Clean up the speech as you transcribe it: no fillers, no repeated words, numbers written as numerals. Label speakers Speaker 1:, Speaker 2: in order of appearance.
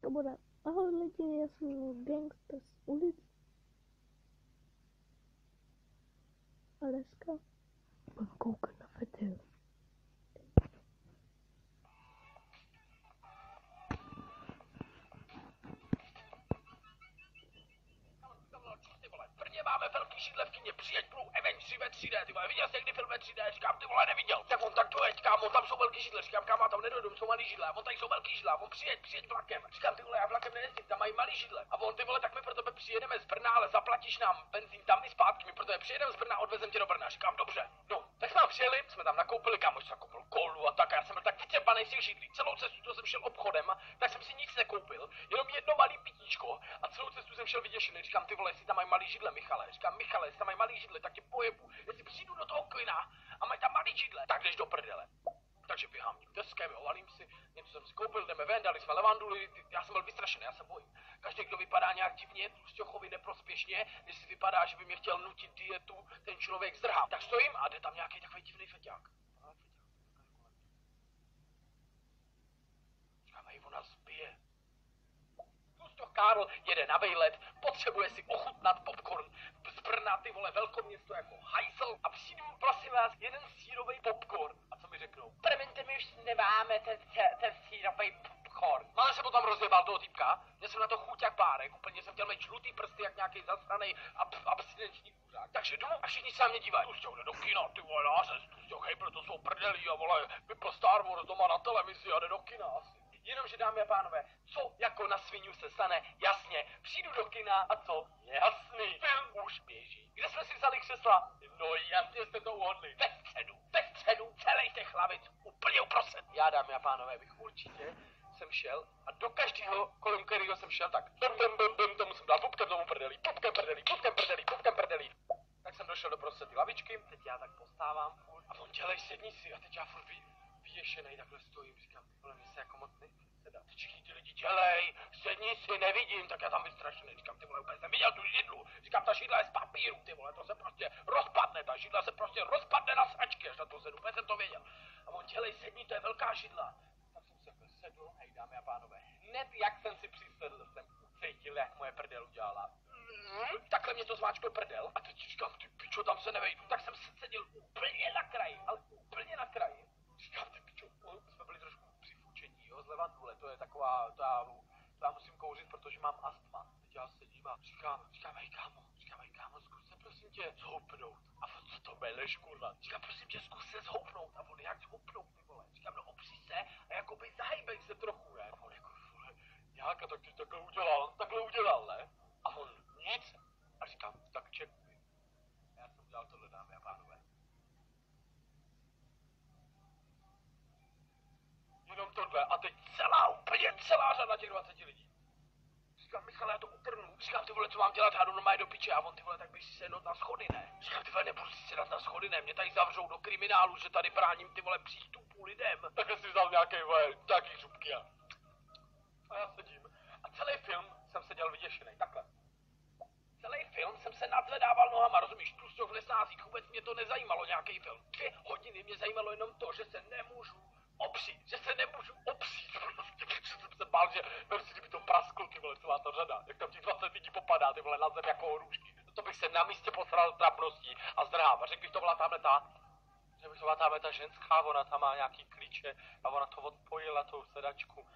Speaker 1: dneska bude. Ahoj lidi, já jsem gangster z ulic. A dneska budu koukat na video.
Speaker 2: Máme velký židle v kině, přijeď budou Avengers ve 3D, ty vole, viděl jsi někdy film ve 3D, říkám, ty vole, neviděl, tak on tak dojeď, kámo, tam jsou velký židle, říkám, kámo, tam nedojdu, jsou malý židle, a on tady jsou velký židle, a on přijeď vlakem, říkám, ty vole, já vlakem nejezdím, tam mají malý židle, a on, ty vole, tak my pro tebe přijedeme z Brna, ale zaplatíš nám benzín tam i zpátky, my pro tebe přijedeme z Brna, odvezem tě do Brna, říkám, dobře, no, tak jsme tam přijeli, jsme tam nakoupili, kámo, jsem nakoupil kolu a tak, a já jsem byl tak vyčerpaný z těch židlí, celou cestu, co jsem šel obchodem, tak jsem si nic nekoupil, jenom jedno malý pitíčko, a celou cestu jsem šel vyděšený, říkám, ty vole, jestli tam mají malý židle, Michale, říkám, Michale, jestli tam mají malý židle, tak tě pojebu, jestli přijdu do toho klina a mají tam malý židle, tak jdeš do prdele. Takže běhám tím deskem, ovalím si, něco jsem si koupil, jdeme ven, dali jsme levanduli, já jsem byl vystrašený, já se bojím. Každý, kdo vypadá nějak divně, tlusťochovi neprospěšně, jestli vypadá, že by mě chtěl nutit dietu, ten člověk zdrhá. Tak stojím a jde tam nějaký takový divný feťák. Říkám, hej, ona zbije. Tlusťoch Karl jede na vejlet, potřebuje si ochutnat popcorn. Z Brna, ty vole, velkoměsto jako hajsl a přijdu, prosím vás, jeden sírový popcorn. A co mi řeknou? Promiňte, my už nemáme ten sírový popcorn. Ale se potom rozjebal toho týpka, měl jsem na to chuť jak bárek, úplně jsem chtěl mít žlutý prsty jak nějaký zasranej abstinenční kuřák. Takže jdu a všichni se na mě dívají. Tlusťoch jde do kina, ty vole, nářez, Tlusťoch, hej, proto jsou prdelí a vole, vypl Star Wars doma na televizi a jde do kina asi. Jenomže, dámy a pánové, co jako na svinu se stane? Jasně, přijdu do kina a co? Jasný, film už běží. Kde jsme si vzali křesla? No jasně jste to uhodli. Ve středu, celých těch hlavic, úplně uprostřed. Já, dámy a pánové, bych určitě jsem šel a do každého, kolem kterého jsem šel, tak tomu jsem dal pupkem tomu prdelí, pupkem prdelí. Tak jsem došel do prostřed ty lavičky, teď já tak postávám furt a on dělej, sedni si a teď já furt vyděšenej takhle stojím, říkám, ty vole, mě se jako moc nechce sedat. Všichni ty lidi dělej, sedni si, nevidím, tak já tam vystrašený, říkám, ty vole, úplně jsem viděl tu židlu, říkám, ta židla je z papíru, ty vole, to se prostě rozpadne, ta židla se prostě rozpadne na sračky, až na to sedu, úplně jsem to věděl. A on dělej, sedni, to je velká židla. Tak jsem se jako sedl, hej, dámy a pánové, hned jak jsem si přisedl, jsem ucítil, jak moje prdel udělala. Takhle mě to zmáčklo prdel a teď říkám, ty pičo, tam se nevejdu, tak jsem seděl úplně na kraji, ale úplně na kraji. Říkám, ty pičo, jsme byli trošku přifučení, jo, z levandule, to je taková, to já musím kouřit, protože mám astma. Teď já sedím a říkám, hej kámo, zkus se prosím tě zhoupnout. A on, co to meleš, kurva? Říkám, prosím tě, zkus se zhoupnout. A on, jak zhoupnout, ty vole? Říkám, no opři se a jakoby zahýbej se trochu, ne? A on jako, vole, jak, a tak ty takhle udělal, ne? A on, nic. A říkám, tak čekuj. A já jsem udělal tohle, dámy a pánové. Jenom tohle a teď úplně celá řada těch 20 lidí. Říkám, Michale, já to utrhnu. Říkám, ty vole, co mám dělat, já jdu normálně do piče. A on, ty vole, tak bych si sednout na schody, ne? Říkám, ty vole, nebudu si sedat na schody, ne? Mě tady zavřou do kriminálu, že tady bráním, ty vole, přístupu lidem. Tak si vzal nějaký župky a já sedím. A celý film jsem seděl vyděšený, takhle. Celý film jsem se nadzvedával nohama, rozumíš? Tlusťoch v lesnázích, vůbec mě to nezajímalo, nějaký film. 2 hodiny mě zajímalo jenom to, že se nemůžu opřít. Prostě jsem se bál, že si kdyby to prasklo, ty vole, celá ta řada. Jak tam těch 20 lidí popadá, ty vole, na zem jako hrušky. To bych se na místě posral trapností a zdrhám. A řekl bych, to byla tamhle ta ženská, ona tam má nějaký klíče a ona to odpojila tou sedačku.